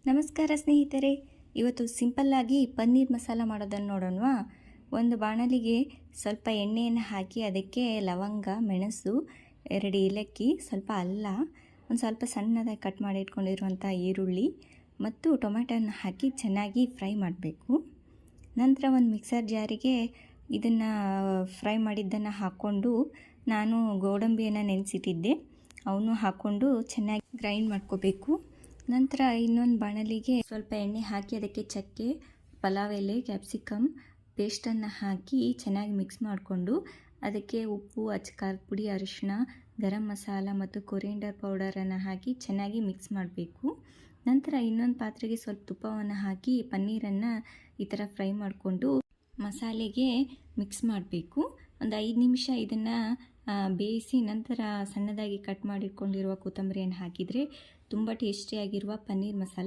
ನಮಸ್ಕಾರ ಸ್ನೇಹಿತರೆ, ಇವತ್ತು ಸಿಂಪಲ್ಲಾಗಿ ಪನ್ನೀರ್ ಮಸಾಲ ಮಾಡೋದನ್ನು ನೋಡೋಣವಾ. ಒಂದು ಬಾಣಲಿಗೆ ಸ್ವಲ್ಪ ಎಣ್ಣೆಯನ್ನು ಹಾಕಿ ಅದಕ್ಕೆ ಲವಂಗ, ಮೆಣಸು, 2 ಏಲಕ್ಕಿ, ಸ್ವಲ್ಪ ಅಲ್ಲ, ಒಂದು ಸ್ವಲ್ಪ ಸಣ್ಣದಾಗಿ ಕಟ್ ಮಾಡಿ ಇಟ್ಕೊಂಡಿರುವಂಥ ಈರುಳ್ಳಿ ಮತ್ತು ಟೊಮೆಟೊನ ಹಾಕಿ ಚೆನ್ನಾಗಿ ಫ್ರೈ ಮಾಡಬೇಕು. ನಂತರ ಒಂದು ಮಿಕ್ಸರ್ ಜಾರಿಗೆ ಇದನ್ನು ಫ್ರೈ ಮಾಡಿದ್ದನ್ನು ಹಾಕ್ಕೊಂಡು ನಾನು ಗೋಡಂಬಿಯನ್ನು ನೆನೆಸಿಟ್ಟಿದ್ದೆ, ಅವನು ಹಾಕ್ಕೊಂಡು ಚೆನ್ನಾಗಿ ಗ್ರೈಂಡ್ ಮಾಡ್ಕೋಬೇಕು. ನಂತರ ಇನ್ನೊಂದು ಬಾಣಲಿಗೆ ಸ್ವಲ್ಪ ಎಣ್ಣೆ ಹಾಕಿ ಅದಕ್ಕೆ ಚಕ್ಕೆ, ಪಲಾವ್ ಎಲೆ, ಕ್ಯಾಪ್ಸಿಕಮ್ ಪೇಸ್ಟನ್ನು ಹಾಕಿ ಚೆನ್ನಾಗಿ ಮಿಕ್ಸ್ ಮಾಡಿಕೊಂಡು ಅದಕ್ಕೆ ಉಪ್ಪು, ಖಾರದ ಪುಡಿ, ಅರಿಶಿನ, ಗರಂ ಮಸಾಲ ಮತ್ತು ಕೊರಿಯಂಡರ್ ಪೌಡರನ್ನು ಹಾಕಿ ಚೆನ್ನಾಗಿ ಮಿಕ್ಸ್ ಮಾಡಬೇಕು. ನಂತರ ಇನ್ನೊಂದು ಪಾತ್ರೆಗೆ ಸ್ವಲ್ಪ ತುಪ್ಪವನ್ನು ಹಾಕಿ ಪನ್ನೀರನ್ನು ಈ ಥರ ಫ್ರೈ ಮಾಡಿಕೊಂಡು ಮಸಾಲೆಗೆ ಮಿಕ್ಸ್ ಮಾಡಬೇಕು. ಒಂದು 5 ನಿಮಿಷ ಇದನ್ನು ಬೇಯಿಸಿ ನಂತರ ಸಣ್ಣದಾಗಿ ಕಟ್ ಮಾಡಿಟ್ಕೊಂಡಿರುವ ಕೊತ್ತಂಬರಿಯನ್ನು ಹಾಕಿದರೆ ತುಂಬ ಟೇಸ್ಟಿಯಾಗಿರುವ ಪನ್ನೀರ್ ಮಸಾಲೆ